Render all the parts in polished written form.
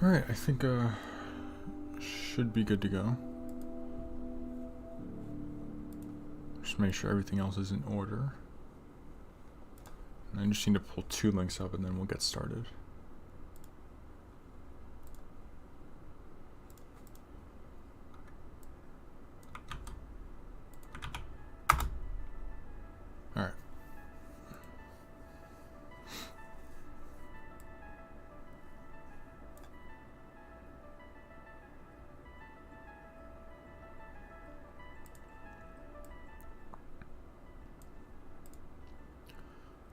Alright, I think should be good to go. Just make sure everything else is in order. And I just need to pull 2 links up and then we'll get started. Alright.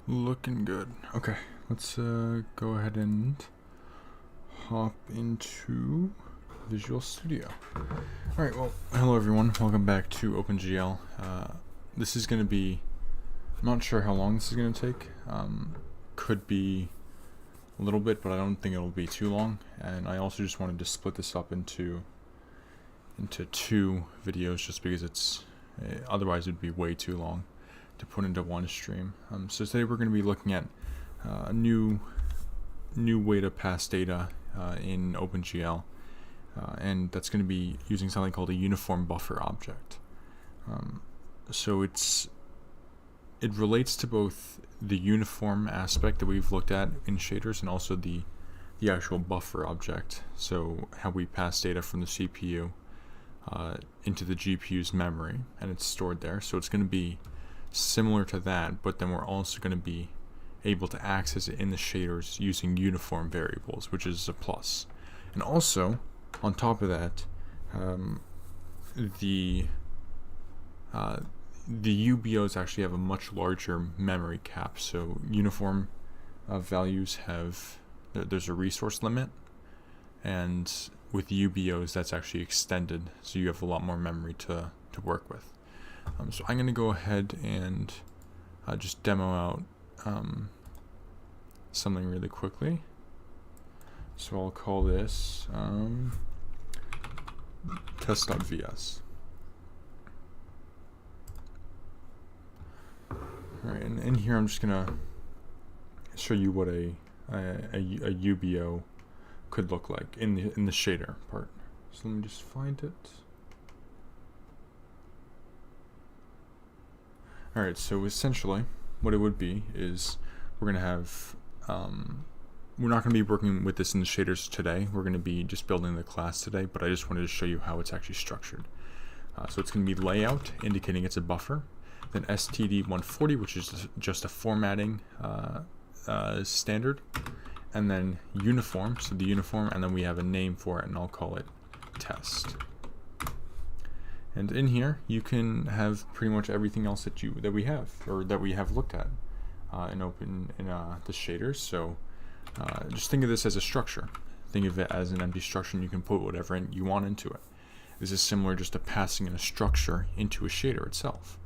Looking good. Okay, let's go ahead and hop into Visual Studio. Alright, well, hello everyone. Welcome back to OpenGL. This is going to be, I'm not sure how long this is going to take. Could be a little bit, but I don't think it'll be too long. And I also just wanted to split this up into 2 videos just because it's, otherwise it'd be way too long to put into one stream. So today we're going to be looking at a new way to pass data in OpenGL, and that's going to be using something called a uniform buffer object. So it relates to both the uniform aspect that we've looked at in shaders and also the actual buffer object. So how we pass data from the CPU into the GPU's memory, and it's stored there. So it's going to be similar to that, but then we're also going to be able to access it in the shaders using uniform variables, which is a plus. And also, on top of that, the UBOs actually have a much larger memory cap. So uniform values have, there's a resource limit, and with UBOs that's actually extended, so you have a lot more memory to work with. So I'm going to go ahead and just demo out something really quickly. So I'll call this test.vs. Alright, and in here I'm just going to show you what a UBO could look like in the shader part. So let me just find it. Alright, so essentially what it would be is we're going to have, we're not going to be working with this in the shaders today. We're going to be just building the class today, but I just wanted to show you how it's actually structured. So it's going to be layout, indicating it's a buffer, then std140, which is just a formatting standard, and then uniform, so the uniform, and then we have a name for it, and I'll call it test. And in here, you can have pretty much everything else that we have looked at in the shaders. So just think of this as a structure. Think of it as an empty structure, and you can put whatever you want into it. This is similar just to passing in a structure into a shader itself.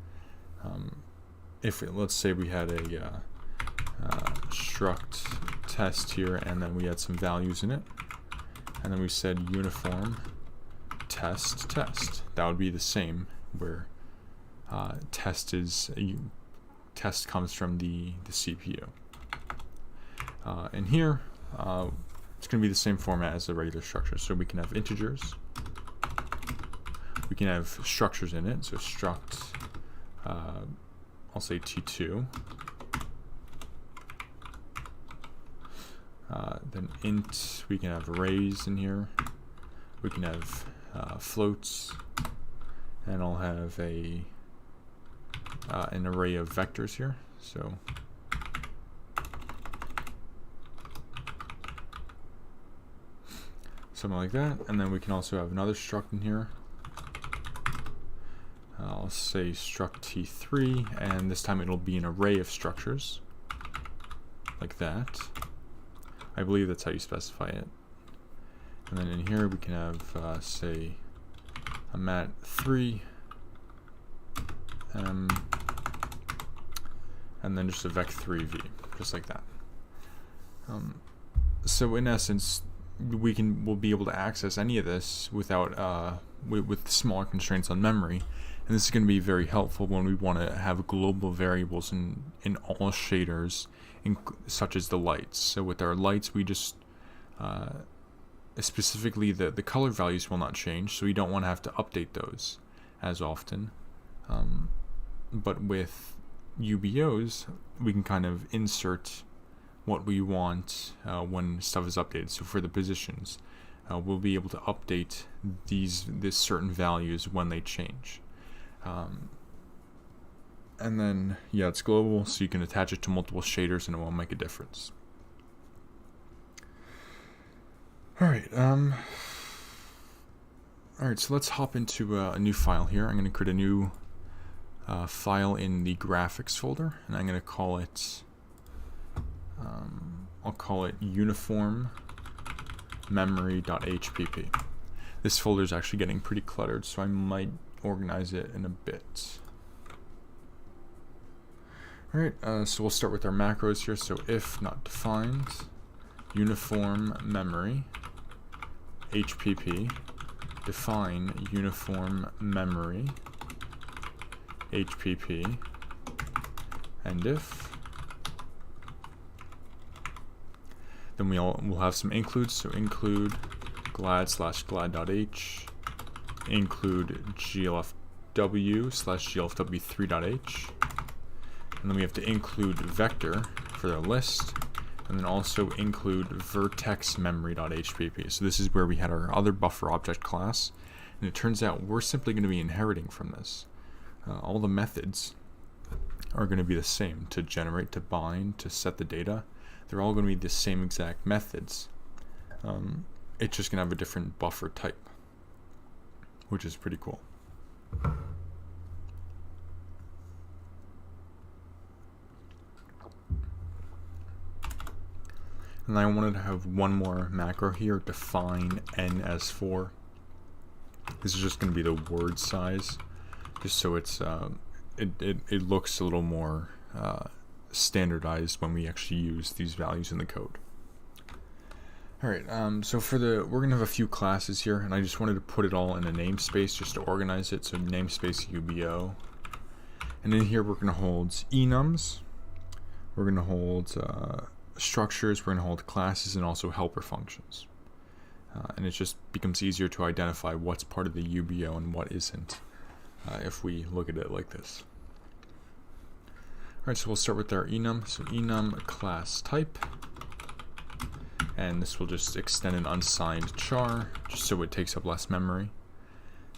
Let's say we had a struct test here, and then we had some values in it, and then we said uniform test. That would be the same, where test comes from the CPU. And here it's going to be the same format as the regular structure. So we can have integers, we can have structures in it. So struct, I'll say t2. Then int, we can have arrays in here. We can have floats, and I'll have an array of vectors here. So something like that, and then we can also have another struct in here. I'll say struct t3, and this time it'll be an array of structures like that. I believe that's how you specify it. And then in here we can have, say, a mat3, and then just a vec3v, just like that. So in essence, we'll be able to access any of this without with smaller constraints on memory, and this is going to be very helpful when we want to have global variables in all shaders, such as the lights. So with our lights, we just specifically the color values will not change, so we don't want to have to update those as often. But with UBOs, we can kind of insert what we want when stuff is updated. So for the positions, we'll be able to update these certain values when they change. And then, yeah, it's global, so you can attach it to multiple shaders and it won't make a difference. Alright, so let's hop into a new file here. I'm going to create a new file in the graphics folder, and I'm going to call it, I'll call it uniform memory.hpp. This folder is actually getting pretty cluttered, so I might organize it in a bit. Alright, so we'll start with our macros here. So if not defined, uniform memory hpp, define uniform memory hpp, and if, then we'll have some includes. So include glad/glad.h, include glfw/glfw3.h, and then we have to include vector for the list, and then also include vertex memory.hpp. So this is where we had our other BufferObject class, and it turns out we're simply going to be inheriting from this. All the methods are going to be the same: to generate, to bind, to set the data. They're all going to be the same exact methods. It's just going to have a different buffer type, which is pretty cool. And I wanted to have one more macro here, define n as 4. This is just going to be the word size, just so it's it looks a little more standardized when we actually use these values in the code. Alright, so we're going to have a few classes here, and I just wanted to put it all in a namespace just to organize it. So namespace UBO, and in here we're going to hold enums, we're going to hold structures, we're going to hold classes, and also helper functions. And it just becomes easier to identify what's part of the UBO and what isn't if we look at it like this. Alright, so we'll start with our enum. So enum class type, and this will just extend an unsigned char just so it takes up less memory.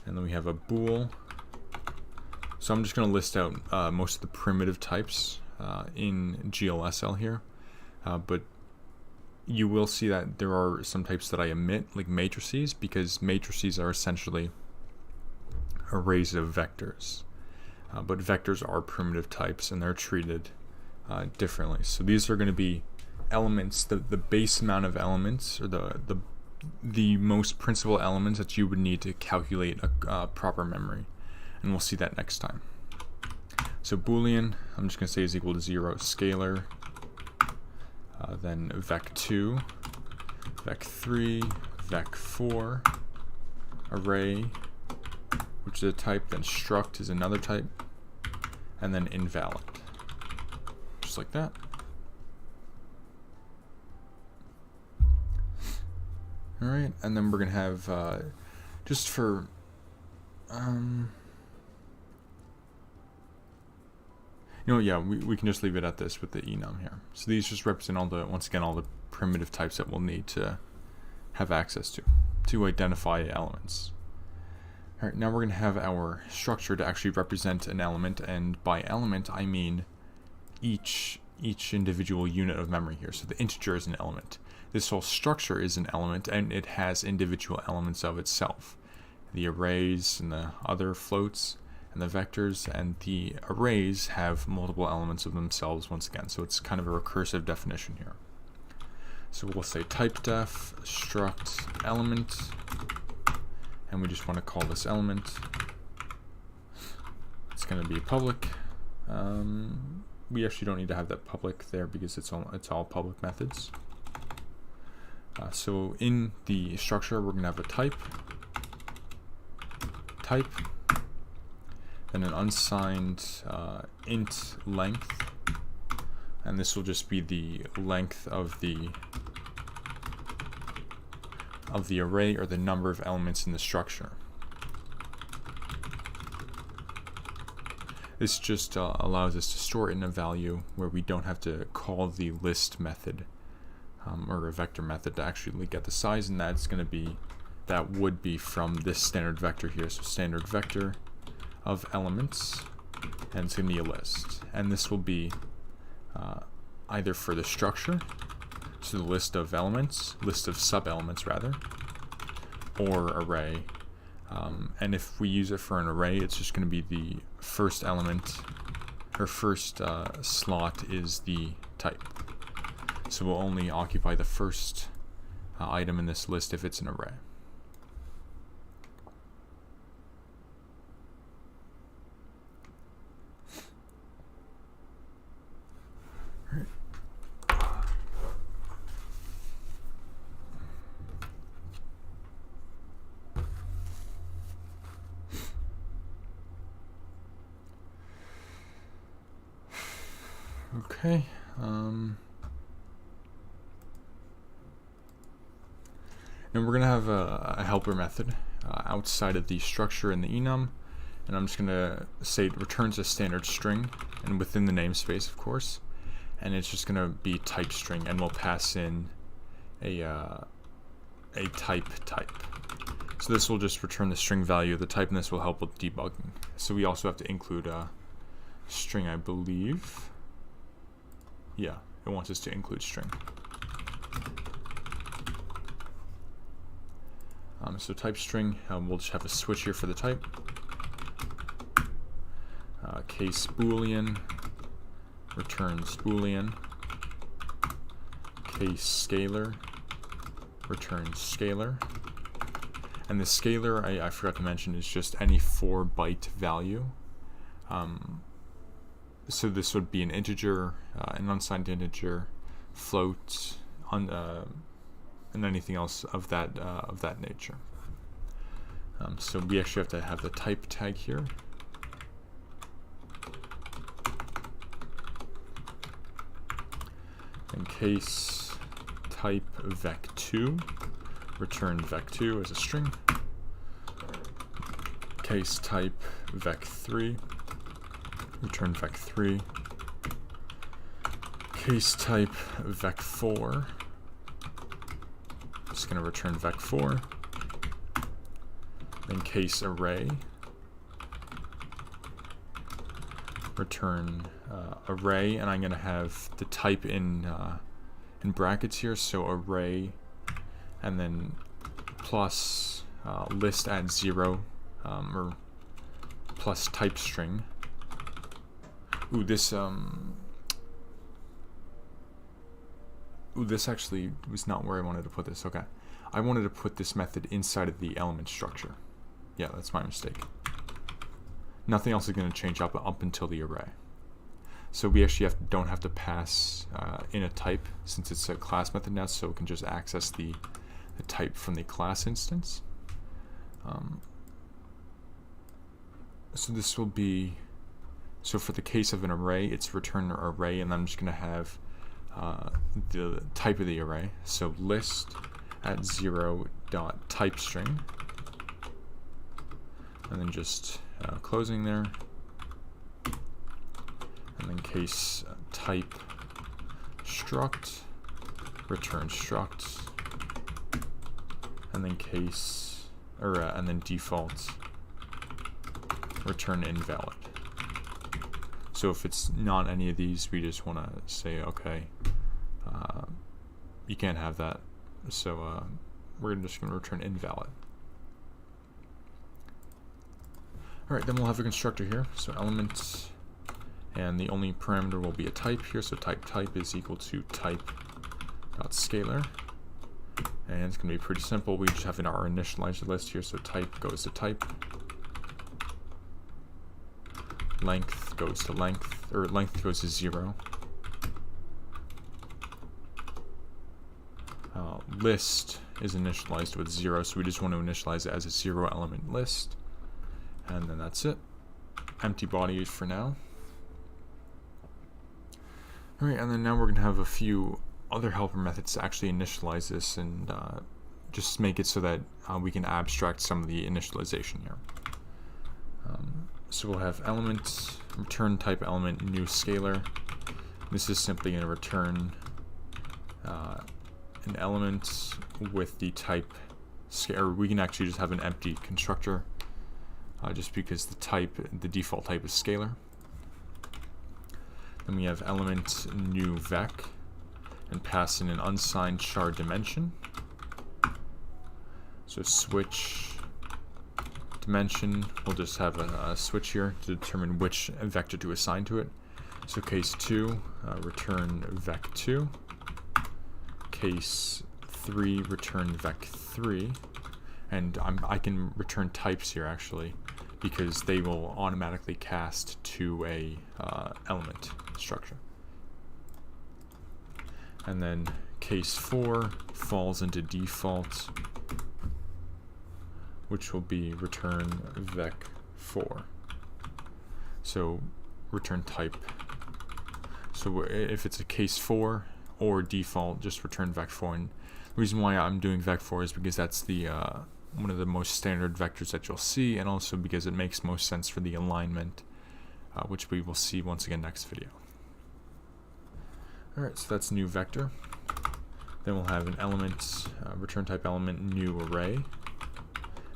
And then we have a bool. So I'm just going to list out most of the primitive types in GLSL here. But you will see that there are some types that I omit, like matrices, because matrices are essentially arrays of vectors. But vectors are primitive types, and they're treated differently. So these are going to be elements, the base amount of elements, or the most principal elements that you would need to calculate a proper memory. And we'll see that next time. So Boolean, I'm just going to say is equal to 0, scalar, then vec2, vec3, vec4, array, which is a type, then struct is another type, and then invalid. Just like that. Alright, and then we're going to have, just for, we can just leave it at this with the enum here. So these just represent all the primitive types that we'll need to have access to identify elements. Alright, now we're going to have our structure to actually represent an element, and by element I mean each individual unit of memory here. So the integer is an element. This whole structure is an element, and it has individual elements of itself. The arrays and the other floats and the vectors and the arrays have multiple elements of themselves once again. So it's kind of a recursive definition here. So we'll say type def struct element, and we just want to call this element. It's going to be public. We actually don't need to have that public there because it's all public methods. So in the structure, we're going to have a type, then an unsigned int length, and this will just be the length of the of the array or the number of elements in the structure. This just allows us to store it in a value where we don't have to call the list method or a vector method to actually get the size, and that would be from this standard vector here. So standard vector of elements, and it's going to be a list, and this will be either for the structure, so the list of elements, list of sub-elements rather, or array. And if we use it for an array, it's just going to be the first element, or first slot is the type. So we'll only occupy the first item in this list if it's an array. Okay. And we're going to have a helper method outside of the structure in the enum, and I'm just going to say it returns a standard string, and within the namespace, of course, and it's just going to be type string, and we'll pass in a type. So this will just return the string value of the type, and this will help with debugging. So we also have to include a string, I believe. Yeah, it wants us to include string. So type string, we'll just have a switch here for the type. Case boolean returns boolean. Case scalar returns scalar. And the scalar, I forgot to mention, is just any 4-byte value. So this would be an integer, an unsigned integer, float, and anything else of that nature. So we actually have to have the type tag here. In case type vec2, return vec2 as a string. Case type vec3, return vec3. Case type vec4, just going to return vec4. Then case array, return array, and I'm going to have the type in brackets here, so array, and then plus list at 0, or plus type string. Ooh, this this actually was not where I wanted to put this. Okay, I wanted to put this method inside of the element structure. Yeah, that's my mistake. Nothing else is going to change up until the array. So we actually don't have to pass in a type, since it's a class method now, so we can just access the type from the class instance. So this will be, so for the case of an array, it's return array, and I'm just going to have the type of the array. So list at 0 dot type string, and then just closing there, and then case type struct, return struct, and then case, or and then default return invalid. So if it's not any of these, we just want to say, okay, you can't have that. So we're just going to return invalid. Alright, then we'll have a constructor here. So element, and the only parameter will be a type here. So type is equal to type.scalar. And it's going to be pretty simple. We just have our initialized list here. So type goes to type. Length goes to length, or length goes to 0. List is initialized with 0, so we just want to initialize it as a 0-element list. And then that's it. Empty body for now. Alright, and then now we're going to have a few other helper methods to actually initialize this and just make it so that we can abstract some of the initialization here. So we'll have element, return type element, new scalar. This is simply going to return an element with the type or we can actually just have an empty constructor, just because the default type is scalar. Then we have element new vec, and pass in an unsigned char dimension. So switch dimension, we'll just have a switch here to determine which vector to assign to it. So case 2, return vec2. Case 3, return vec3. And I can return types here actually, because they will automatically cast to a element structure. And then case 4 falls into default, which will be return vec4. So return type. So if it's a case 4 or default, just return vec4. And the reason why I'm doing vec4 is because that's the one of the most standard vectors that you'll see, and also because it makes most sense for the alignment, which we will see once again next video. Alright, so that's new vector. Then we'll have an element, return type element, new array.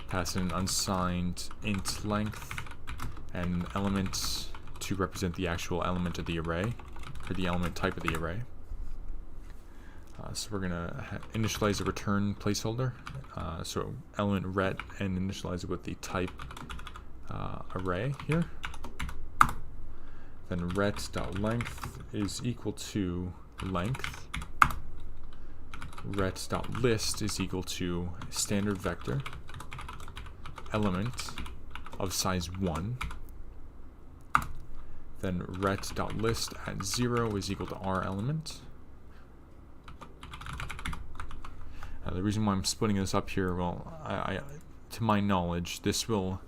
Pass in an unsigned int length, and element to represent the actual element of the array, or the element type of the array. So we're going to initialize a return placeholder, so element ret, and initialize it with the type array here. Then ret.length is equal to length. Ret.list is equal to standard vector element of size 1. Then ret.list at 0 is equal to r element. The reason why I'm splitting this up here, well, to my knowledge, this will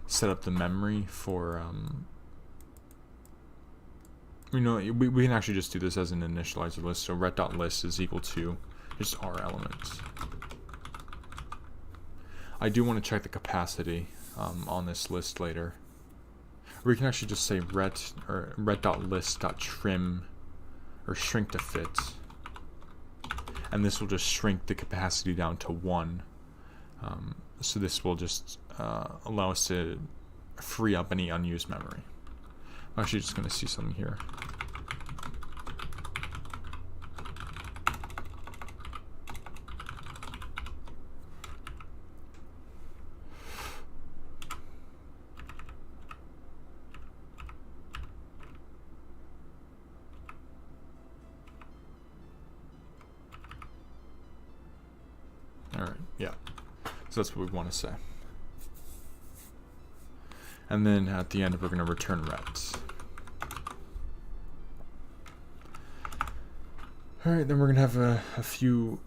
set up the memory for, we can actually just do this as an initializer list. So ret.list is equal to just r element. I do want to check the capacity on this list later. Or we can actually just say ret.list.trim or shrink to fit. And this will just shrink the capacity down to 1. So this will just allow us to free up any unused memory. I'm actually just going to see something here. Alright, yeah. So that's what we want to say. And then at the end, we're going to return ret. Alright, then we're going to have a few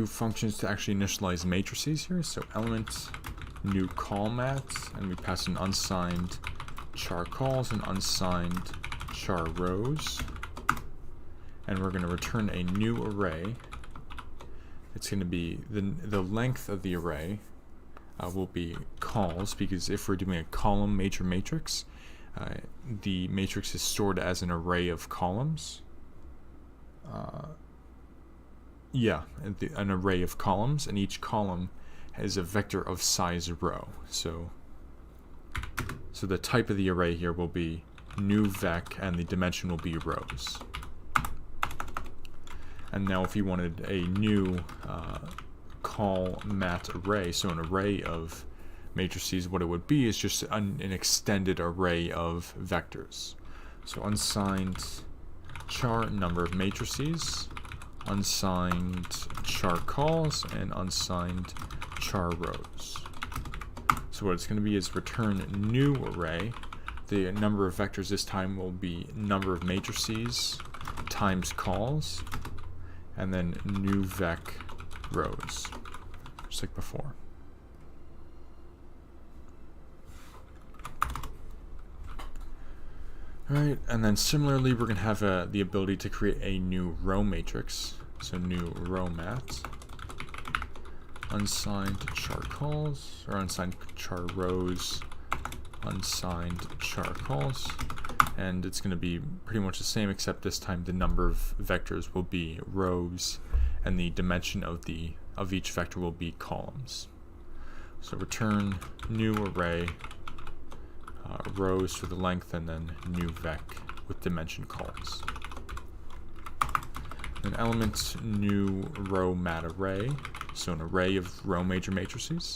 functions to actually initialize matrices here. So element new call mat, and we pass in unsigned char calls and unsigned char rows. And we're going to return a new array. It's going to be the length of the array will be calls, because if we're doing a column major matrix, the matrix is stored as an array of columns. An array of columns, and each column has a vector of size row. So the type of the array here will be new vec, and the dimension will be rows. And now if you wanted a new call mat array, so an array of matrices, what it would be is just an extended array of vectors. So unsigned char number of matrices, unsigned char calls, and unsigned char rows. So what it's going to be is return new array. The number of vectors this time will be number of matrices times calls, and then new vec rows, just like before. Alright, and then similarly we're going to have the ability to create a new row matrix. So new row mat, unsigned char calls, or unsigned char rows, unsigned char calls, and it's going to be pretty much the same, except this time the number of vectors will be rows and the dimension of each vector will be columns. So return new array, rows for the length, and then new vec with dimension columns. An element new row mat array, so an array of row major matrices.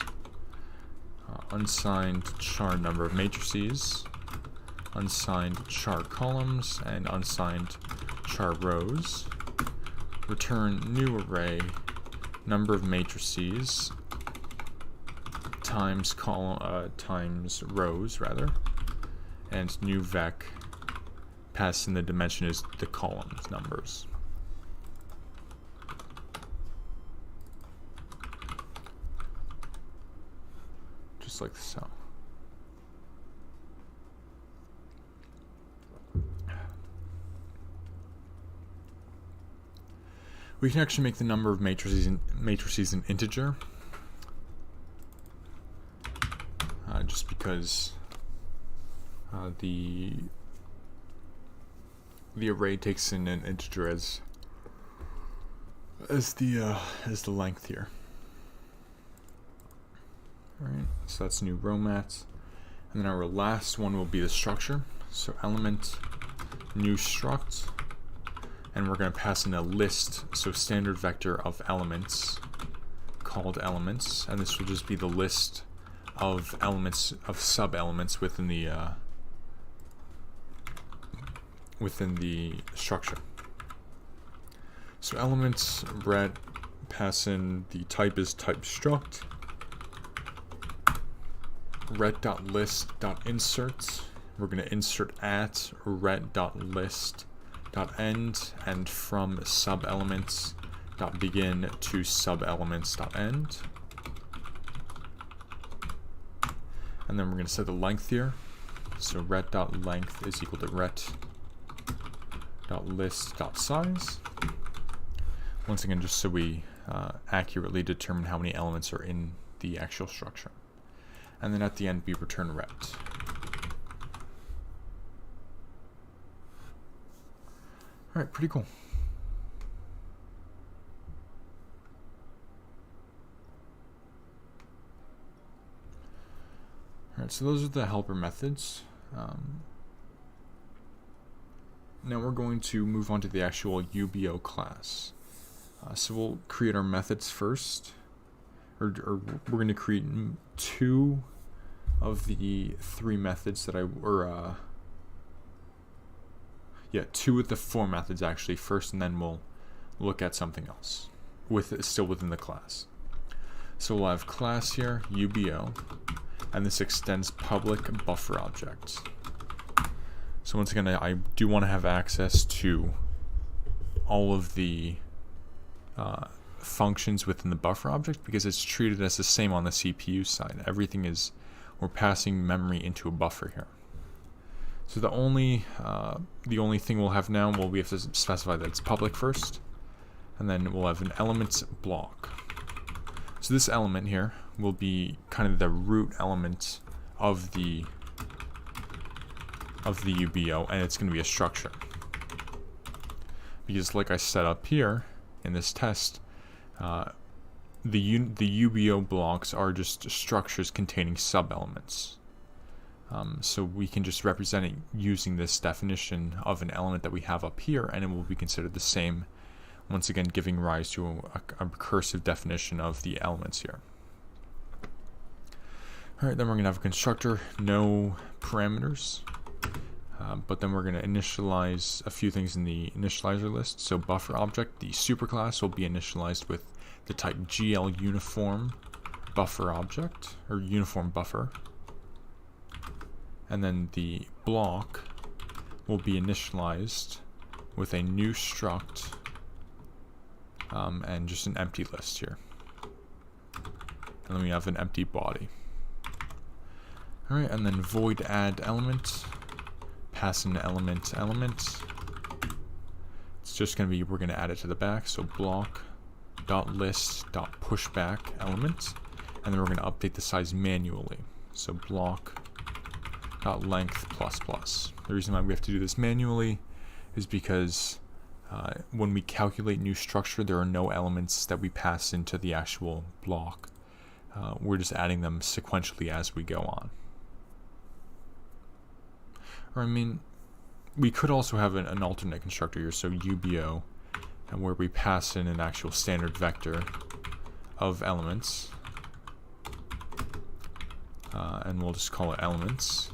Unsigned char number of matrices, unsigned char columns, and unsigned char rows. Return new array number of matrices times times rows rather, and new vec pass in the dimension is the columns numbers. Just like so. We can actually make the number of matrices an integer, just because the array takes in an integer as the length here. Alright, so that's new row mats. And then our last one will be the structure. So element new struct, and we're going to pass in a list, so standard vector of elements called elements, and this will just be the list of elements, of sub-elements within the structure. So elements ret pass in the type is type struct, ret.list.insert. We're going to insert at ret.list.end, and from sub-elements.begin to sub-elements.end. And then we're going to set the length here. So ret.length is equal to ret.list.size. Once again, just so we accurately determine how many elements are in the actual structure. And then at the end, we return ret. Alright, pretty cool. Alright, so those are the helper methods. Now we're going to move on to the actual UBO class. So we'll create our methods first. Or we're going to create two of the three methods that two of the four methods actually first, and then we'll look at something else still within the class. So we'll have class here, UBO, and this extends public buffer object. So once again, I do want to have access to all of the functions within the buffer object, because it's treated as the same on the CPU side. Everything is, we're passing memory into a buffer here. So the only thing we'll have now, well, we have to specify that it's public first, and then we'll have an elements block. So this element here will be kind of the root element of the UBO, and it's going to be a structure. Because like I set up here in this test, the UBO blocks are just structures containing sub-elements. So we can just represent it using this definition of an element that we have up here, and it will be considered the same, once again giving rise to a recursive definition of the elements here. Alright, then we're going to have a constructor, no parameters, but then we're going to initialize a few things in the initializer list. So BufferObject, the superclass, will be initialized with the type GL uniform BufferObject, or uniform buffer. And then the block will be initialized with a new struct and just an empty list here. And then we have an empty body. Alright, and then void add element, pass in element. It's it's just going to be, we're going to add it to the back. So block.list.pushback element, and then we're going to update the size manually. So block.length plus plus. The reason why we have to do this manually is because when we calculate new structure, there are no elements that we pass into the actual block. We're just adding them sequentially as we go on. Or I mean, we could also have an alternate constructor here, so UBO, and where we pass in an actual standard vector of elements, and we'll just call it elements,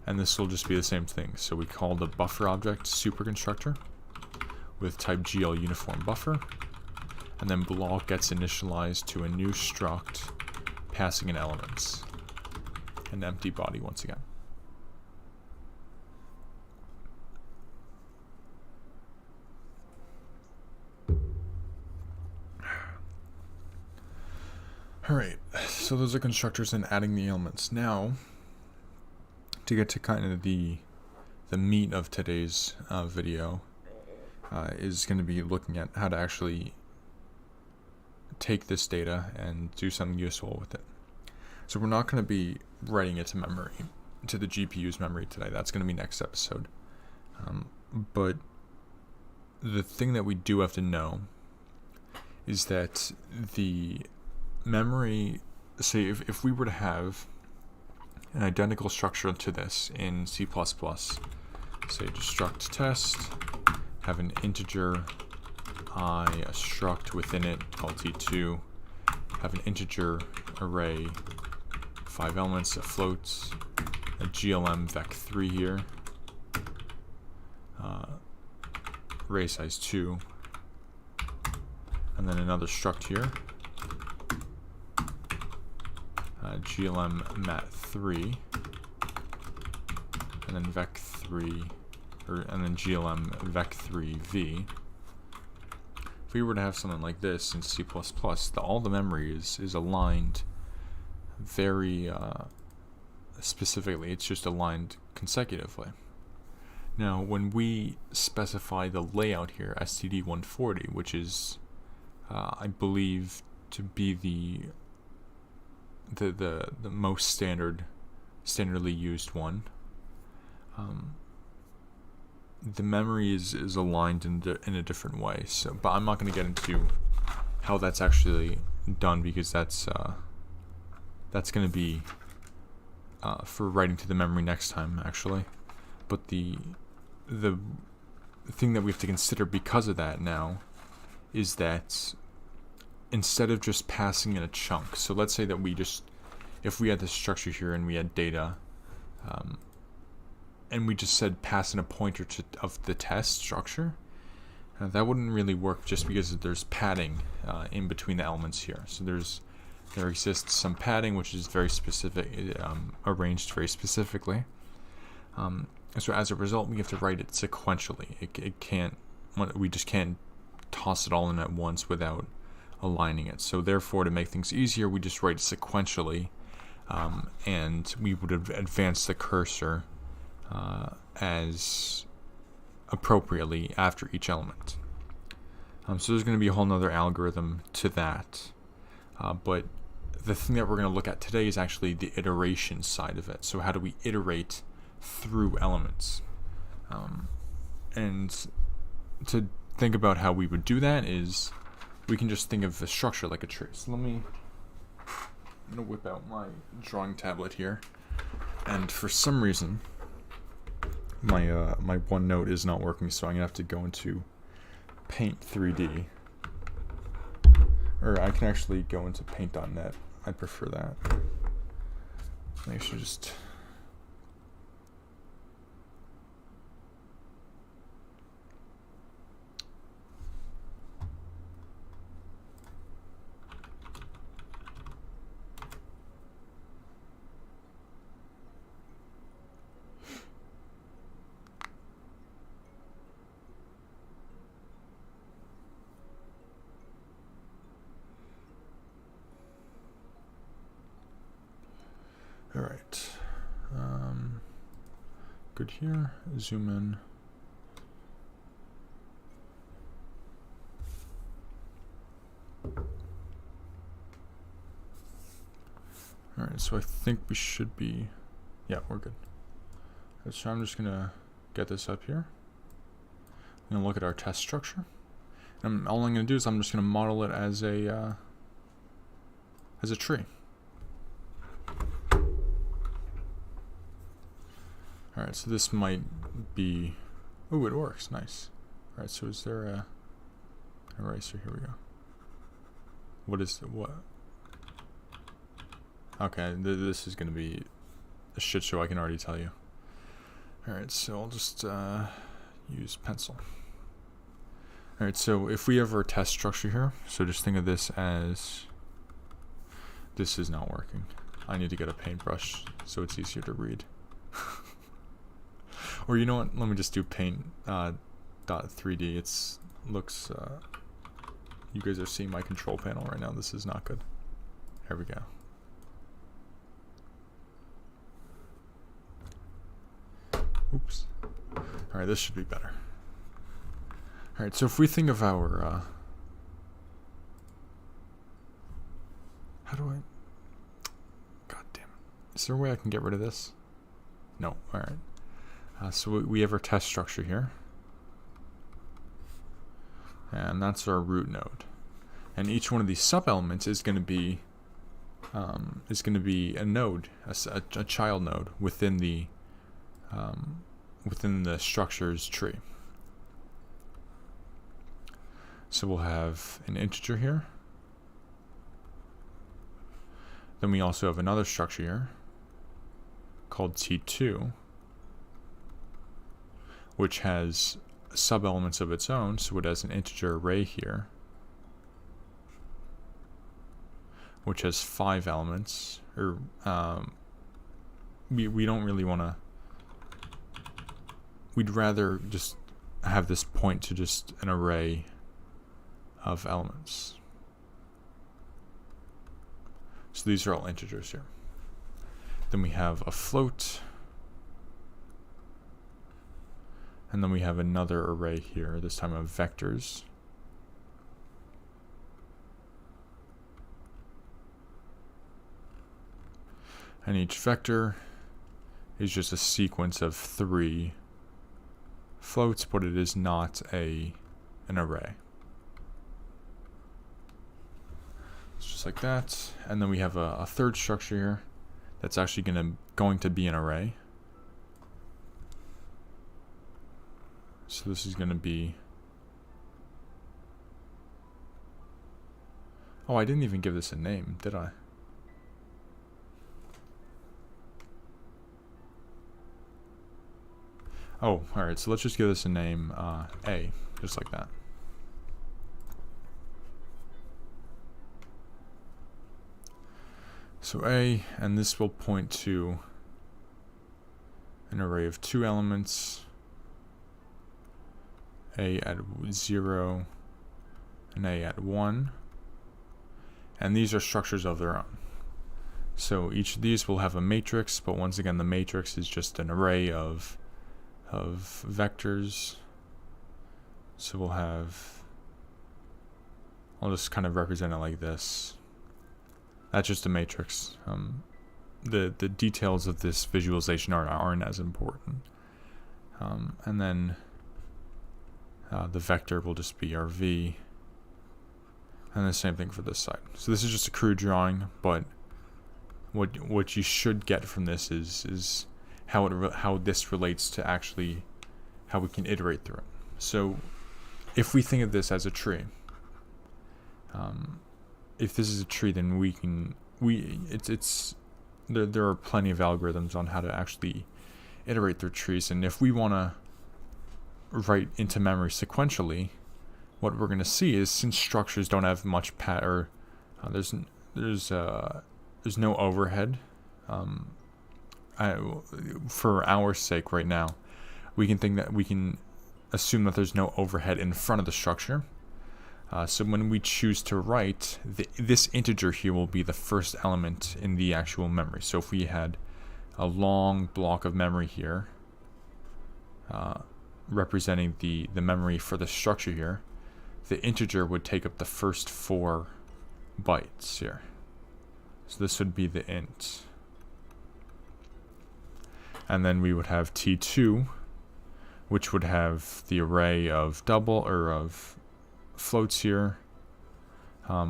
and this will just be the same thing. So we call the BufferObject superconstructor with type GL uniform buffer, and then block gets initialized to a new struct passing in elements, an empty body once again. Alright, so those are constructors and adding the elements. Now, to get to kind of the meat of today's video, is going to be looking at how to actually take this data and do something useful with it. So we're not going to be writing it to memory, to the GPU's memory today. That's going to be next episode. But the thing that we do have to know is that the memory, say if we were to have an identical structure to this in C++, say struct test, have an integer I, a struct within it called t2, have an integer array, 5 elements, a float, a glm vec3 here, array size 2, and then another struct here, glm mat3, and then vec3, and then glm vec3v. If we were to have something like this in C++, all the memory is aligned very specifically. It's just aligned consecutively. Now, when we specify the layout here, std140, which is, I believe, to be the most standardly used one, the memory is aligned in a different way. So, but I'm not going to get into how that's actually done, because that's going to be for writing to the memory next time, actually. But the thing that we have to consider because of that now is that instead of just passing in a chunk, so let's say that if we had this structure here and we had data, and we just said pass in a pointer of the test structure, that wouldn't really work, just because there's padding in between the elements here. So there exists some padding which is very specific, arranged very specifically. So as a result, we have to write it sequentially. We just can't toss it all in at once without aligning it. So therefore, to make things easier, we just write it sequentially, and we would advance the cursor as appropriately after each element. So there's going to be a whole nother algorithm to that, but the thing that we're going to look at today is actually the iteration side of it. So how do we iterate through elements? And to think about how we would do that is we can just think of the structure like a tree. So I'm going to whip out my drawing tablet here, and for some reason my OneNote is not working, so I'm going to have to go into Paint 3D, or I can actually go into Paint.net. I prefer that. I should just Alright, good here, zoom in. Alright, so I think we should be, yeah, we're good. So I'm just gonna get this up here. I'm gonna look at our test structure. And all I'm gonna do is I'm just gonna model it as a tree. Alright, so this might be, oh, it works, nice. Alright, so is there a eraser? Here we go. What is the, what? Okay, this is gonna be a shit show, I can already tell you. Alright, so I'll just use pencil. Alright, so if we have our test structure here, so just think of this as, this is not working. I need to get a paintbrush so it's easier to read. Or you know what, let me just do paint .3D. It's looks, you guys are seeing my control panel right now. This is not good. There we go. Oops. Alright, this should be better. Alright, so if we think of our, how do I, god damn it. Is there a way I can get rid of this? No, alright. So we have our test structure here. And that's our root node. And each one of these sub-elements is going to be a node, a child node within the structure's tree. So we'll have an integer here. Then we also have another structure here called T2, which has sub-elements of its own. So it has an integer array here, which has 5 elements. Or we don't really want to. We'd rather just have this point to just an array of elements. So these are all integers here. Then we have a float. And then we have another array here, this time of vectors. And each vector is just a sequence of 3 floats, but it is not an array. It's just like that. And then we have a third structure here that's actually going to be an array. So this is going to be, oh, I didn't even give this a name, did I? Oh, alright, so let's just give this a name, A, just like that. So A, and this will point to an array of 2 elements, A at 0 and A at 1, and these are structures of their own. So each of these will have a matrix, but once again the matrix is just an array of vectors. So we'll have, I'll just kind of represent it like this. That's just a matrix. The details of this visualization aren't as important. And then the vector will just be our v, and the same thing for this side. So this is just a crude drawing, but what you should get from this is how this relates to actually how we can iterate through it. So if we think of this as a tree, if this is a tree, then there are plenty of algorithms on how to actually iterate through trees, and if we want to write into memory sequentially, what we're going to see is, since structures don't have much there's no overhead. For our sake right now, we can assume that there's no overhead in front of the structure. So when we choose to write, this integer here will be the first element in the actual memory. So if we had a long block of memory here, representing the memory for the structure here, the integer would take up the first 4 bytes here. So this would be the int. And then we would have T2, which would have the array of double or of floats here,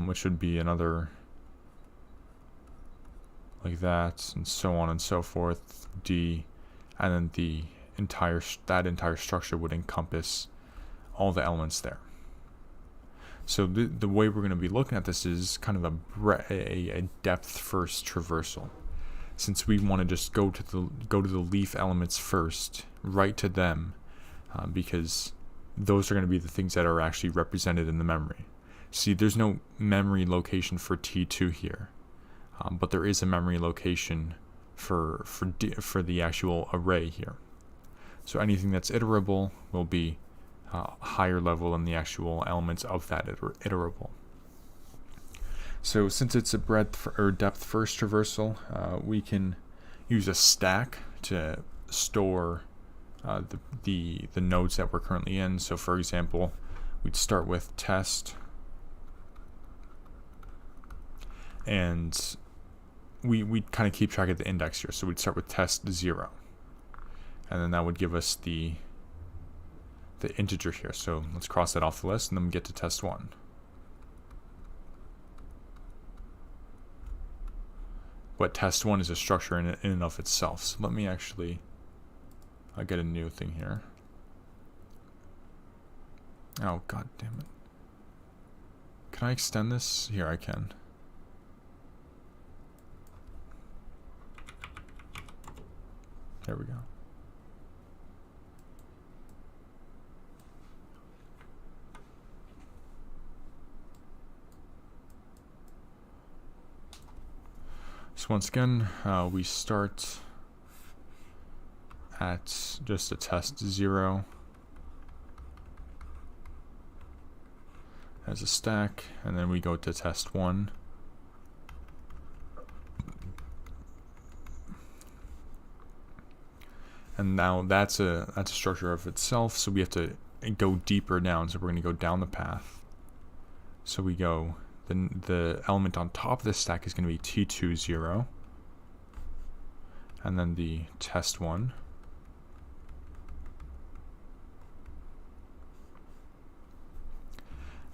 which would be another like that, and so on and so forth. D, and then the entire structure would encompass all the elements there. So the way we're going to be looking at this is kind of a depth first traversal. Since we want to just go to the leaf elements first, write to them, because those are going to be the things that are actually represented in the memory. See, there's no memory location for T2 here, but there is a memory location for the actual array here. So anything that's iterable will be higher level than the actual elements of that iterable. So since it's a breadth or depth first traversal, we can use a stack to store the nodes that we're currently in. So for example, we'd start with test, and we'd kind of keep track of the index here. So we'd start with test 0, and then that would give us the integer here. So let's cross that off the list, and then we get to test 1. But test 1 is a structure in and of itself. So let me actually get a new thing here. Oh, god damn it. Can I extend this? Here, I can. There we go. So once again, we start at just a test 0 as a stack, and then we go to test 1. And now that's a structure of itself, so we have to go deeper down. So we're going to go down the path. So we go, the element on top of the stack is going to be T2 0, and then the test 1.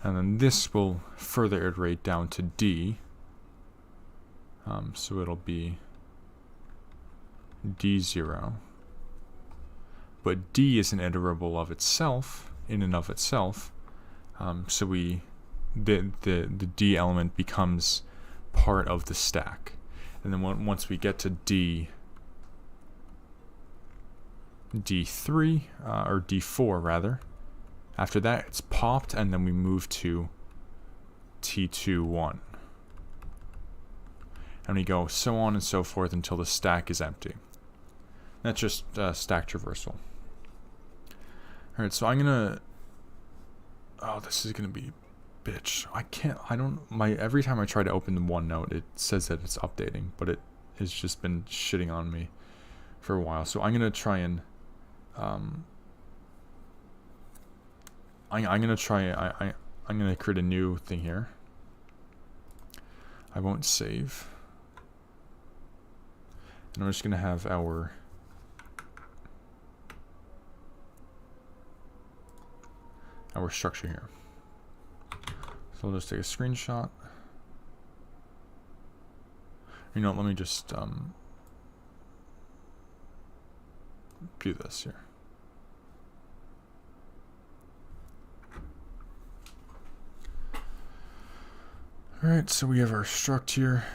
And then this will further iterate down to D. So it'll be D0. But D is an iterable of itself, in and of itself. So the D element becomes part of the stack. And then once we get to D3, or D4 rather, after that it's popped, and then we move to T2 1. And we go so on and so forth until the stack is empty. That's just stack traversal. Alright, so I'm gonna, oh, this is gonna be bitch. Every time I try to open the OneNote, it says that it's updating, but it has just been shitting on me for a while. So I'm gonna try and I'm gonna create a new thing here. I won't save, and we're just gonna have our structure here. So I'll just take a screenshot. You know, let me just do this here. Alright, so we have our struct here.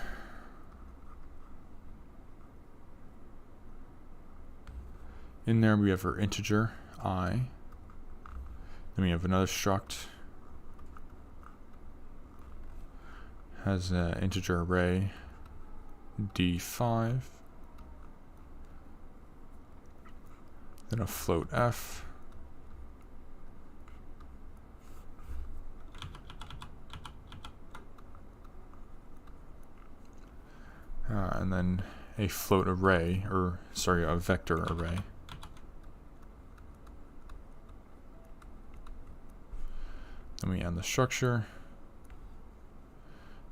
In there we have our integer I. Then we have another struct. Has an integer array D5. Then a float F. And then a float array, or sorry, a vector array. Then we end the structure.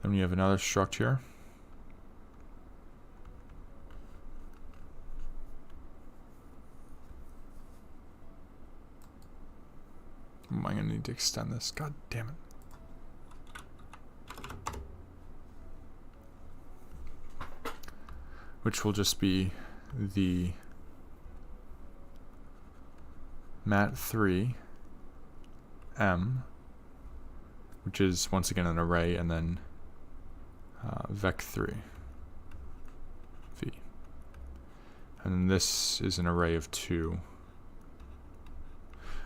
Then we have another struct here. I'm going to need to extend this. God damn it. Which will just be the mat3 m, which is once again an array, and then vec3 v. And then this is an array of 2.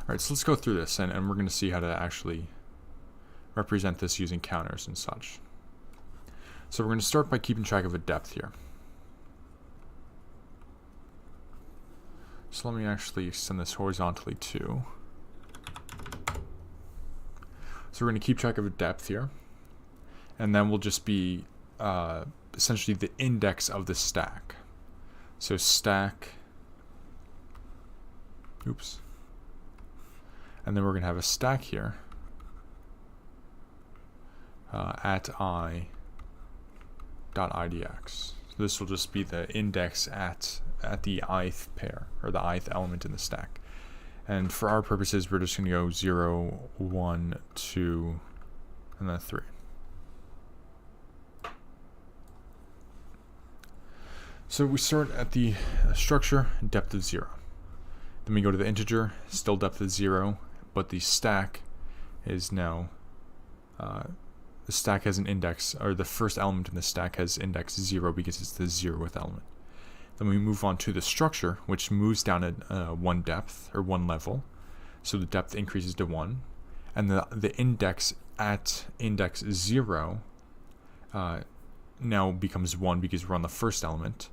Alright, so let's go through this, and we're going to see how to actually represent this using counters and such. So we're going to start by keeping track of a depth here. So let me actually extend this horizontally too. So we're going to keep track of a depth here, and then we'll just be essentially the index of the stack. So stack, oops, and then we're going to have a stack here at i.idx. So this will just be the index at the ith pair, or the ith element in the stack. And for our purposes, we're just going to go 0, 1, 2, and then 3. So we start at the structure, depth of 0. Then we go to the integer, still depth of 0, but the stack is now, the stack has an index, or the first element in the stack has index 0 because it's the 0th element. Then we move on to the structure, which moves down at 1 depth, or 1 level. So the depth increases to 1. And the index at index 0 now becomes 1 because we're on the first element.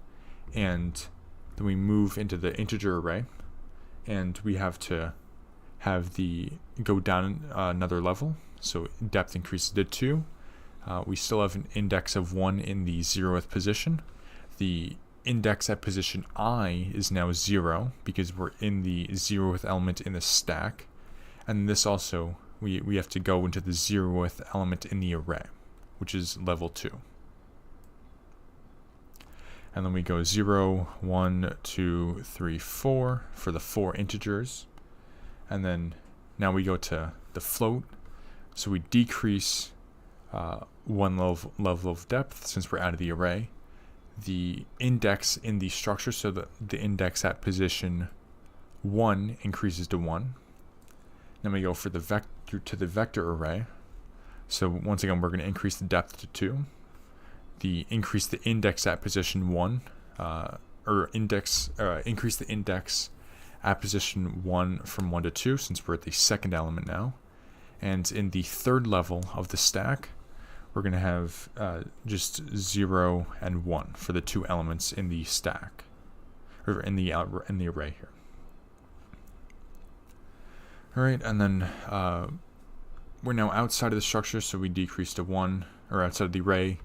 And then we move into the integer array, and we have to have the go down another level. So depth increases to 2. We still have an index of 1 in the 0th position. The index at position I is now 0 because we're in the 0th element in the stack, and this also we have to go into the 0th element in the array, which is level 2. And then we go 0, 1, 2, 3, 4 for the 4 integers, and then now we go to the float, so we decrease 1 level of depth since we're out of the array. The index in the structure, so that the index at position 1 increases to 1. Then we go for the vector to the vector array. So once again, we're going to increase the depth to 2. Increase the index at position 1, increase the index at position 1 from 1 to 2, since we're at the second element now. And in the third level of the stack, we're going to have just 0 and 1 for the 2 elements in the stack, or in the array here. All right, and then we're now outside of the structure, so we decrease to 1, or outside of the array,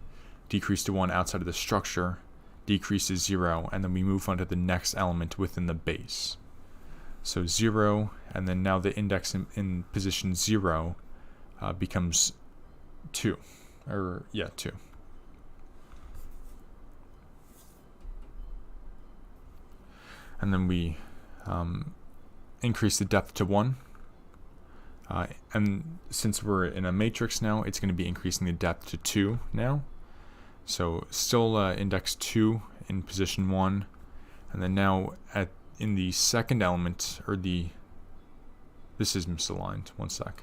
decrease to 1 outside of the structure, decrease to 0, and then we move on to the next element within the base. So 0, and then now the index in position 0 becomes 2. 2. And then we increase the depth to 1. And since we're in a matrix now, it's going to be increasing the depth to 2 now. So still index 2 in position 1. And then now in the second element, or this is misaligned. One sec.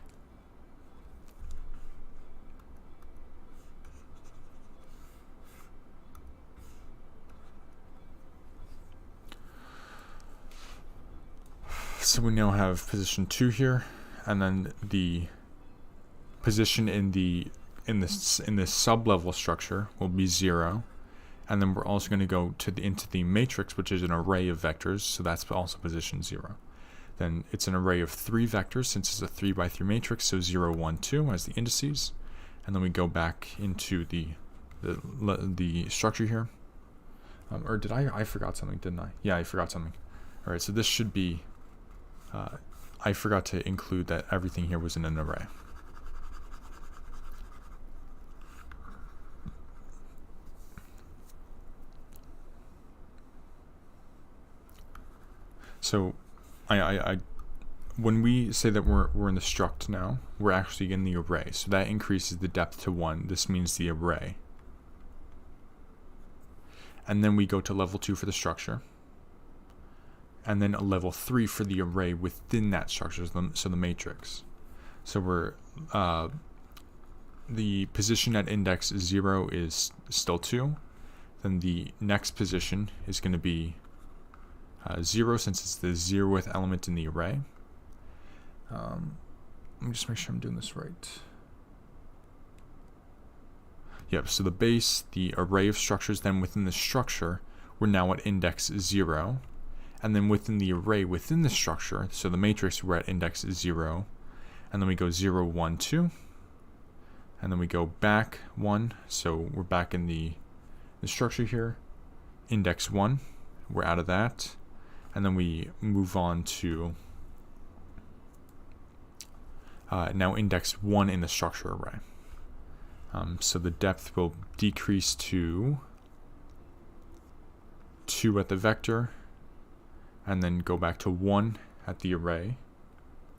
So we now have position 2 here, and then the position in this sub-level structure will be 0, and then we're also going to go into the matrix, which is an array of vectors, so that's also position 0. Then it's an array of 3 vectors, since it's a 3 by 3 matrix, so 0, 1, 2 as the indices, and then we go back into the structure here. Or did I forgot something, didn't I? Yeah, I forgot something. All right, so this should be. I forgot to include that everything here was in an array. So I when we say that we're in the struct now, we're actually in the array. So that increases the depth to 1. This means the array. And then we go to level 2 for the structure. And then a level 3 for the array within that structure, so the matrix. So we're the position at index 0 is still 2. Then the next position is going to be 0, since it's the 0th element in the array. Let me just make sure I'm doing this right. Yep, so the base, the array of structures, then within the structure, we're now at index 0. And then within the array within the structure, so the matrix, we're at index 0. And then we go 0, 1, 2. And then we go back 1, so we're back in the structure here. Index 1, we're out of that. And then we move on to now index 1 in the structure array. So the depth will decrease to 2 at the vector, and then go back to 1 at the array,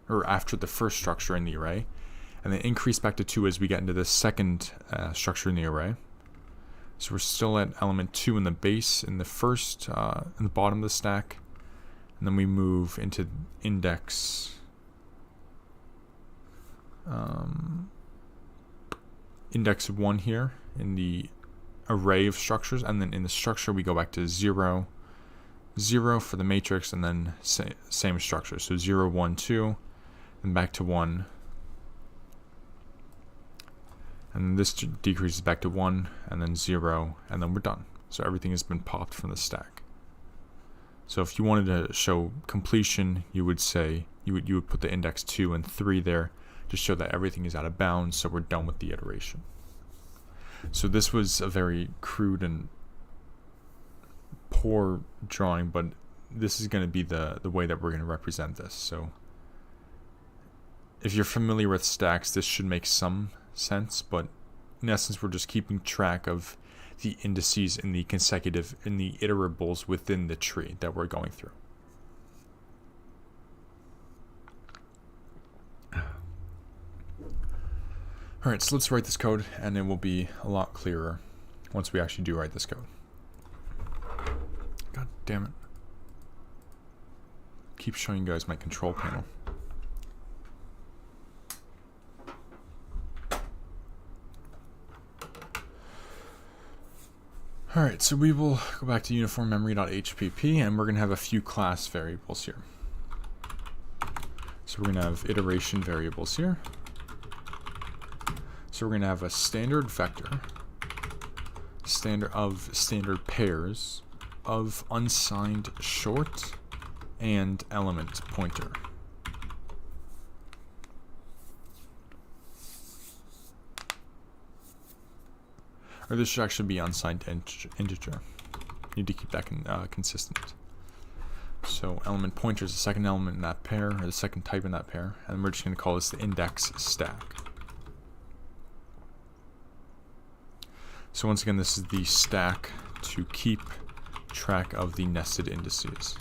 or after the first structure in the array, and then increase back to 2 as we get into the second structure in the array. So we're still at element 2 in the base, in the first, in the bottom of the stack, and then we move into index index 1 here in the array of structures, and then in the structure we go back to 0, 0 for the matrix, and then same structure. So 0, 1, 2, and back to 1. And this decreases back to 1, and then 0, and then we're done. So everything has been popped from the stack. So if you wanted to show completion, you would say, you would put the index 2 and 3 there to show that everything is out of bounds, so we're done with the iteration. So this was a very crude and poor drawing, but this is going to be the way that we're going to represent this. So if you're familiar with stacks, this should make some sense, but in essence we're just keeping track of the indices in the iterables within the tree that we're going through. Alright, so let's write this code, and it will be a lot clearer once we actually do write this code. God damn it. Keep showing you guys my control panel. Alright, so we will go back to uniformmemory.hpp, and we're going to have a few class variables here. So we're going to have iteration variables here. So we're going to have a standard vector, standard pairs of unsigned short and element pointer. Or this should actually be unsigned integer. Need to keep that consistent. So element pointer is the second element in that pair, or the second type in that pair, and we're just going to call this the index stack. So once again, this is the stack to keep track of the nested indices.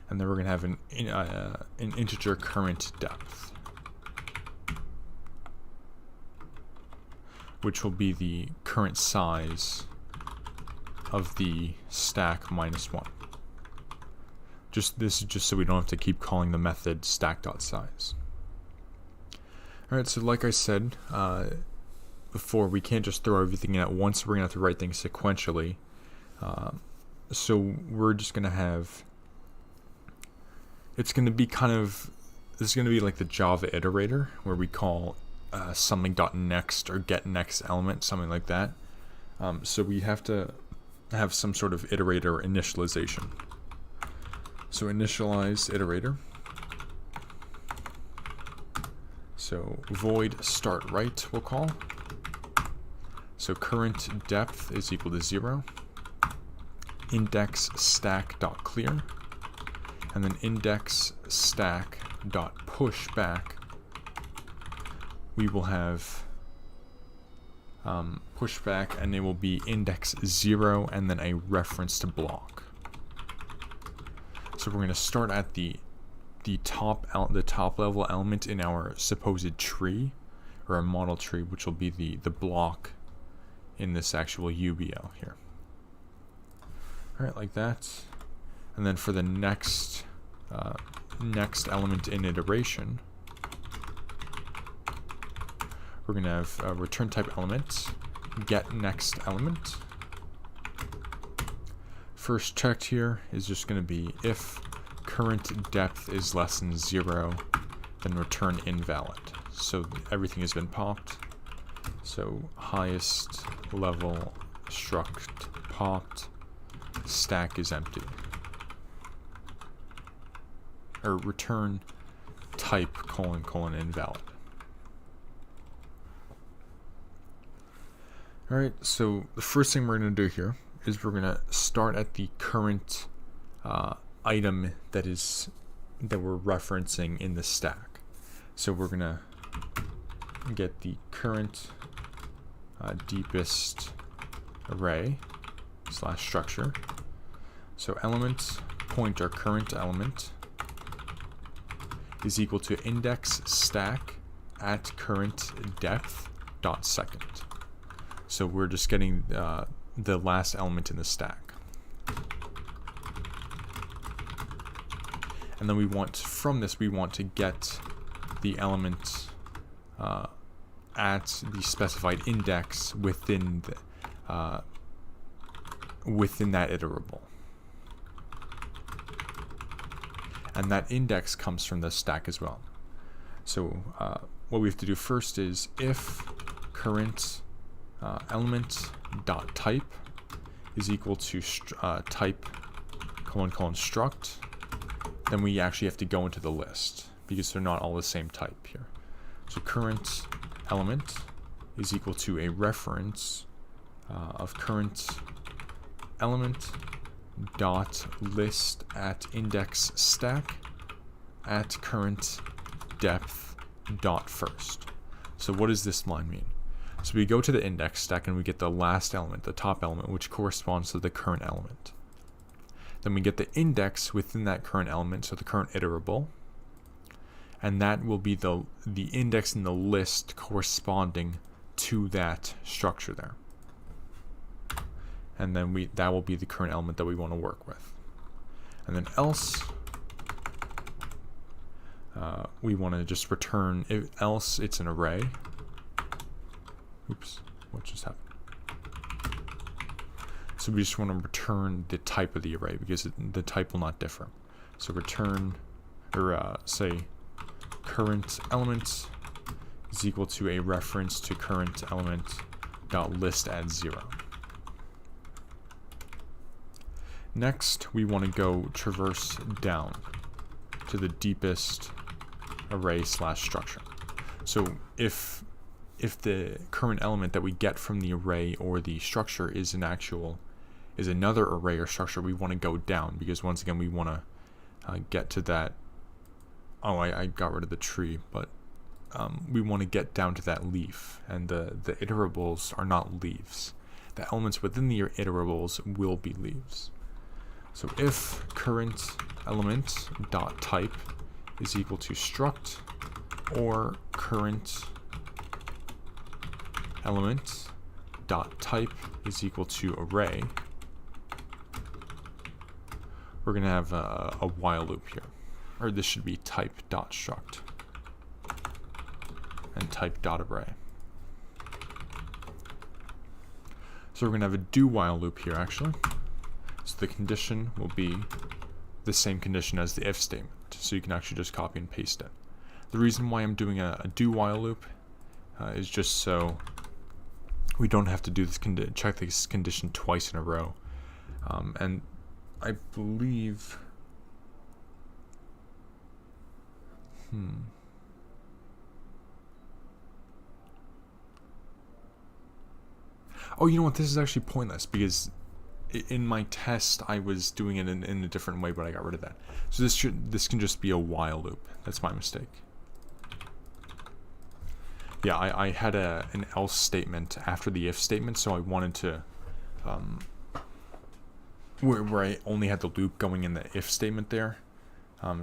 And then we're going to have an integer current depth, which will be the current size of the stack minus 1. This is just so we don't have to keep calling the method stack.size. Alright, so like I said before, we can't just throw everything in at once. We're going to have to write things sequentially. So we're just going to have, it's going to be this is going to be like the Java iterator, where we call something .next or get next element, something like that. So we have to have some sort of iterator or initialization. So initialize iterator. So void start right we'll call. So current depth is equal to 0. Index stack dot clear, and then index stack dot push back. We will have pushback, and it will be index 0 and then a reference to block. So we're going to start at the the top level element in our supposed tree, or a model tree, which will be the block in this actual UBO here. Alright, like that. And then for the next element in iteration, we're going to have a return type element, get next element. First checked here is just going to be if current depth is less than 0, then return invalid. So everything has been popped. So highest level struct popped, stack is empty. Or return type : invalid. Alright, so the first thing we're going to do here is we're going to start at the current item that we're referencing in the stack. So we're going to get the current deepest array / structure. So element pointer current element is equal to index stack at current depth dot second. So we're just getting the last element in the stack. And then we want, from this, we want to get the element at the specified index within that iterable. And that index comes from the stack as well. So what we have to do first is if current element dot type is equal to type : struct, then we actually have to go into the list because they're not all the same type here. So current element is equal to a reference of current element dot list at index stack at current depth dot first. So what does this line mean? So we go to the index stack and we get the last element, the top element, which corresponds to the current element. Then we get the index within that current element, so the current iterable, and that will be the index in the list corresponding to that structure there. And then that will be the current element that we want to work with. And then else, we want to just return, else it's an array. Oops, what just happened? So we just want to return the type of the array because the type will not differ. So return, or say current element is equal to a reference to current element dot list at 0. Next, we want to go traverse down to the deepest array / structure. So if the current element that we get from the array or the structure is another array or structure, we want to go down because once again we want to get to that. Oh, I got rid of the tree, but we want to get down to that leaf, and the iterables are not leaves. The elements within the iterables will be leaves. So if current element dot type is equal to struct or current element dot type is equal to array, we're going to have a while loop here. Or this should be type dot struct and type dot array. So we're going to have a do while loop here actually. So the condition will be the same condition as the if statement. So you can actually just copy and paste it. The reason why I'm doing a do while loop is just so we don't have to do this check this condition twice in a row. And I believe oh, you know what, this is actually pointless because in my test I was doing it in a different way, but I got rid of that. So this can just be a while loop. That's my mistake. Yeah, I had an else statement after the if statement, so I wanted to where I only had the loop going in the if statement there.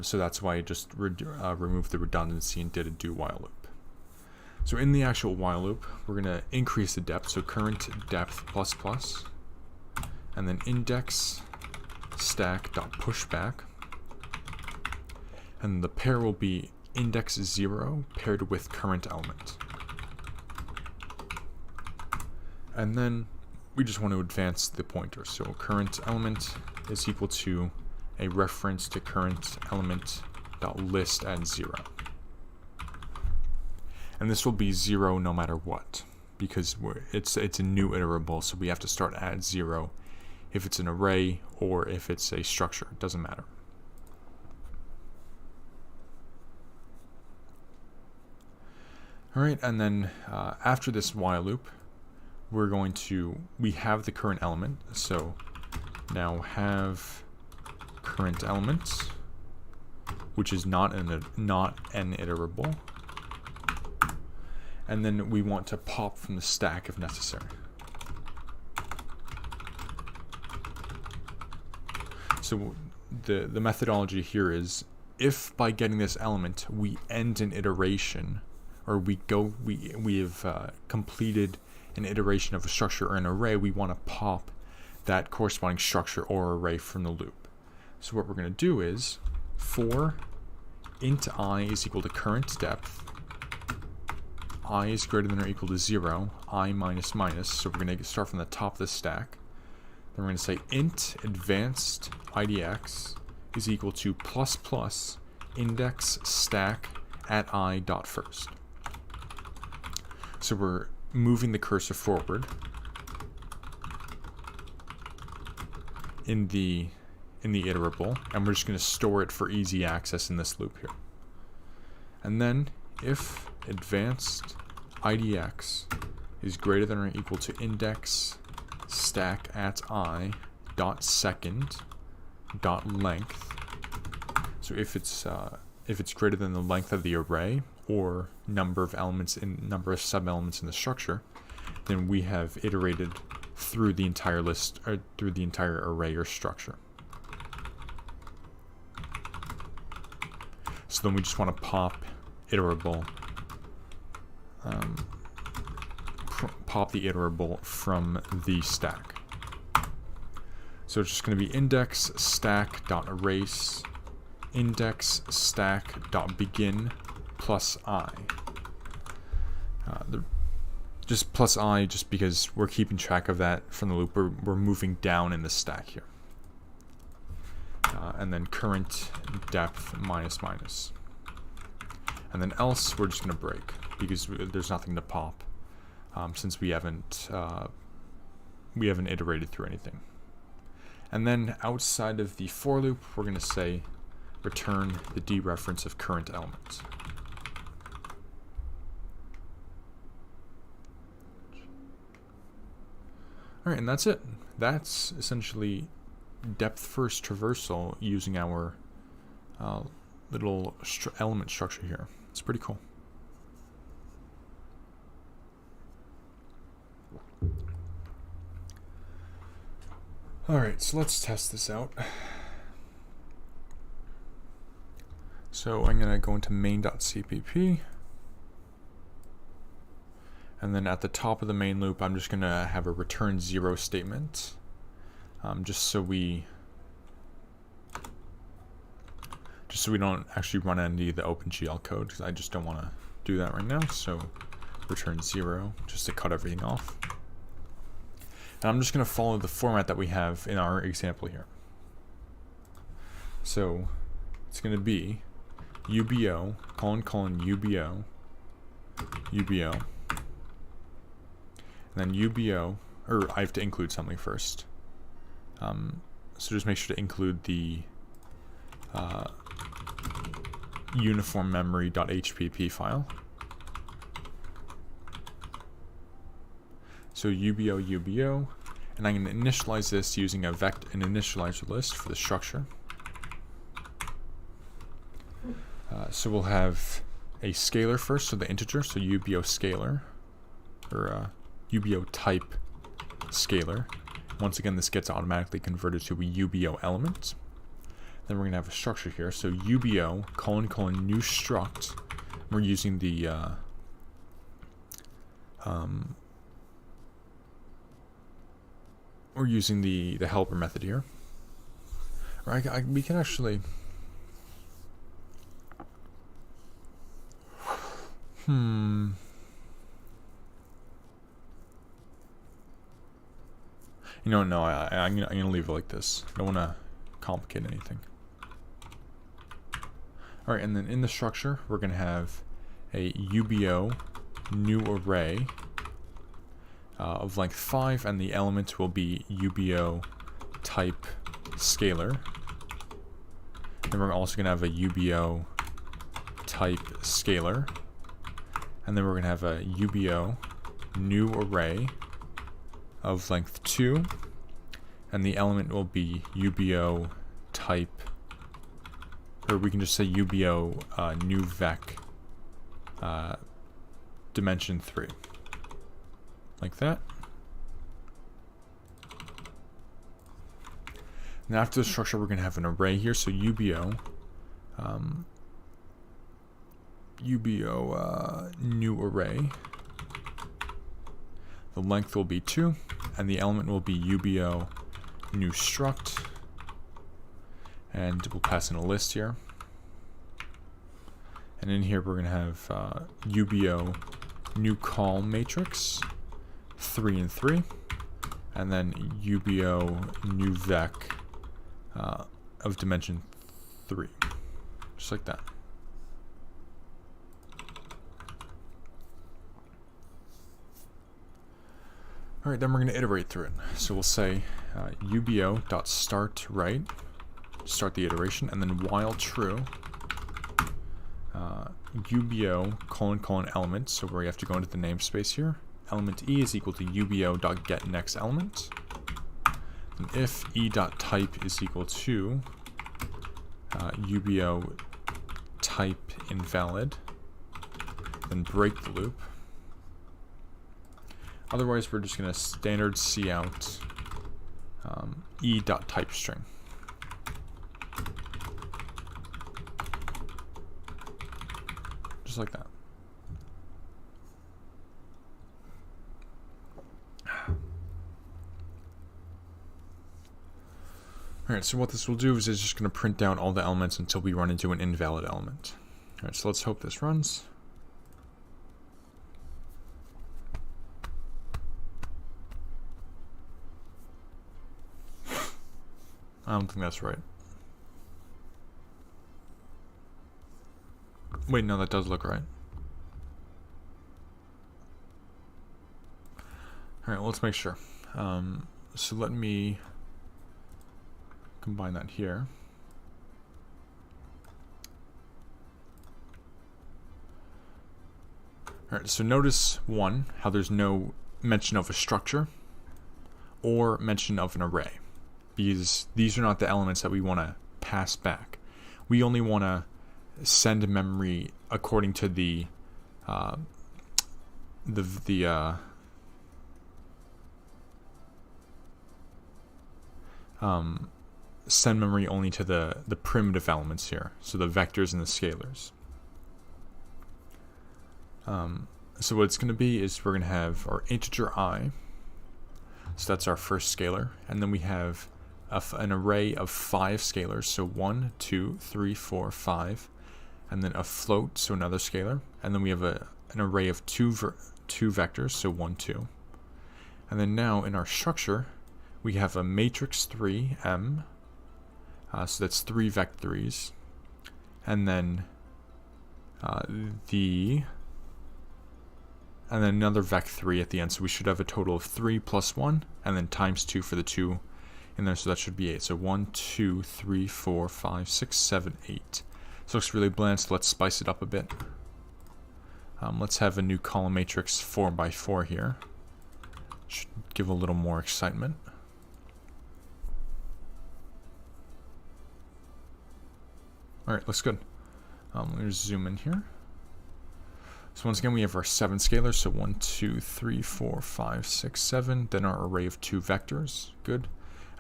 So that's why I just removed the redundancy and did a do while loop. So in the actual while loop, we're going to increase the depth, so current depth plus plus, and then index stack dot pushback, and the pair will be index 0 paired with current element. And then we just want to advance the pointer, so current element is equal to a reference to current element dot list at 0. And this will be 0 no matter what, because it's a new iterable, so we have to start at 0 if it's an array or if it's a structure. It doesn't matter. Alright, and then after this while loop, we have the current element, so now have current element, which is not an iterable. And then we want to pop from the stack if necessary. So the methodology here is, if by getting this element we end an iteration, or we have completed an iteration of a structure or an array, we want to pop that corresponding structure or array from the loop. So what we're going to do is, for int I is equal to current depth, I is greater than or equal to 0, I minus minus, so we're going to start from the top of the stack. Then we're going to say int advanced idx is equal to plus plus index stack at I dot first. So we're moving the cursor forward in the iterable, and we're just going to store it for easy access in this loop here. And then if advanced idx is greater than or equal to index stack at I dot second dot length, so if it's greater than the length of the array or number of sub-elements in the structure, then we have iterated through the entire list, or through the entire array or structure. So then we just want to pop iterable, pop the iterable from the stack. So it's just going to be index stack dot erase index stack dot begin plus I. Just plus I, just because we're keeping track of that from the loop. We're moving down in the stack here. And then current depth minus minus. And then else we're just going to break, because there's nothing to pop, since we haven't iterated through anything. And then outside of the for loop, we're going to say return the dereference of current element. Alright, and that's it. That's essentially depth first traversal using our little element structure here. It's pretty cool. Alright, so let's test this out. So I'm going to go into main.cpp, and then at the top of the main loop I'm just going to have a return 0 statement, just so we don't actually run any of the OpenGL code, because I just don't want to do that right now. So return 0 just to cut everything off. And I'm just going to follow the format that we have in our example here. So it's going to be UBO, UBO, UBO, and then UBO, or I have to include something first. So just make sure to include the uniform memory.hpp file. So UBO, UBO, and I'm going to initialize this using an initializer list for the structure. So we'll have a scalar first, so the integer, so UBO scalar, or UBO type scalar. Once again, this gets automatically converted to a UBO element. Then we're going to have a structure here. So UBO : new struct. We're using the helper method here. Or we can actually. You know, no, I'm gonna leave it like this. I don't want to complicate anything. All right, and then in the structure, we're gonna have a UBO new array of length 5, and the element will be UBO type scalar. Then we're also gonna have a UBO type scalar, and then we're gonna have a UBO new array of length 2, and the element will be UBO type, or we can just say UBO new vec dimension 3, like that. And after the structure, we're going to have an array here, so UBO new array. The length will be 2, and the element will be UBO new struct, and we'll pass in a list here. And in here we're going to have UBO new call matrix 3 and 3, and then UBO new vec of dimension 3, just like that. All right, then we're going to iterate through it. So we'll say UBO.startWrite, start the iteration, and then while true, UBO : element, so where you have to go into the namespace here, element E is equal to UBO.getNextElement. And if E.type is equal to UBO type invalid, then break the loop. Otherwise, we're just going to standard cout E.typeString. Just like that. Alright, so what this will do is it's just going to print down all the elements until we run into an invalid element. Alright, so let's hope this runs. I don't think that's right. Wait, no, that does look right. Alright, let's make sure. So let me combine that here. Alright, so notice one, how there's no mention of a structure or mention of an array, because these are not the elements that we want to pass back. We only want to send memory according to send memory only to the primitive elements here, so the vectors and the scalars. So what it's going to be is we're going to have our integer I, so that's our first scalar, and then we have an array of 5 scalars, so 1, 2, 3, 4, 5, and then a float, so another scalar, and then we have an array of two vectors, so 1, 2. And then now in our structure, we have a matrix 3, M, so that's 3 vec3s, and then another vec3 at the end, so we should have a total of 3 plus 1, and then times 2 for the 2 in there, so that should be 8. So 1, 2, 3, 4, 5, 6, 7, 8. This looks really bland, so let's spice it up a bit. Let's have a new column matrix 4 by 4 here. Should give a little more excitement. Alright, looks good. Let me just zoom in here. So once again, we have our 7 scalars, so 1, 2, 3, 4, 5, 6, 7, then our array of 2 vectors, good.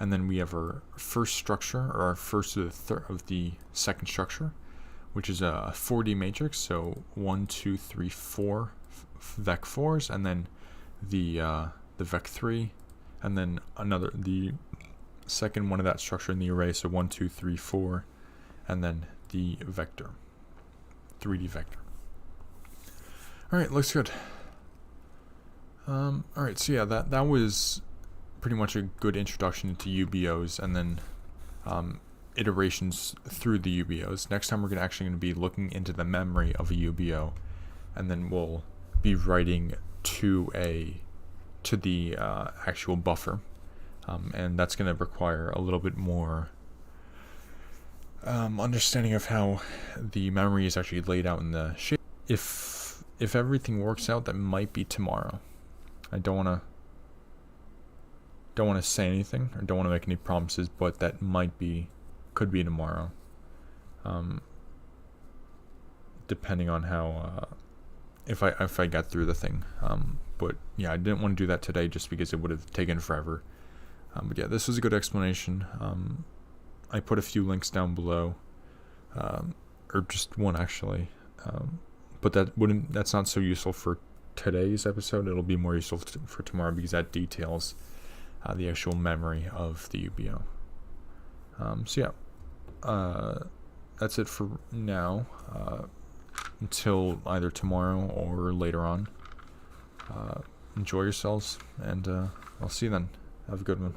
and then we have our first structure, or our first of the second structure, which is a 4D matrix. So 1, 2, 3, 4 vec4s, and then the vec3, and then the second one of that structure in the array. So 1, 2, 3, 4, and then the vector, 3D vector. All right, looks good. All right, so yeah, that was pretty much a good introduction to UBOs, and then iterations through the UBOs. Next time we're actually going to be looking into the memory of a UBO, and then we'll be writing to the actual buffer, and that's going to require a little bit more understanding of how the memory is actually laid out in the shape. If everything works out, that might be tomorrow. I don't want to say anything, or don't want to make any promises, but that could be tomorrow, depending on how if I got through the thing. But yeah, I didn't want to do that today just because it would have taken forever. But yeah, this was a good explanation. I put a few links down below, or just one actually, but that's not so useful for today's episode. It'll be more useful for tomorrow, because that details the actual memory of the UBO. So yeah, that's it for now, until either tomorrow or later on. Enjoy yourselves, and I'll see you then. Have a good one.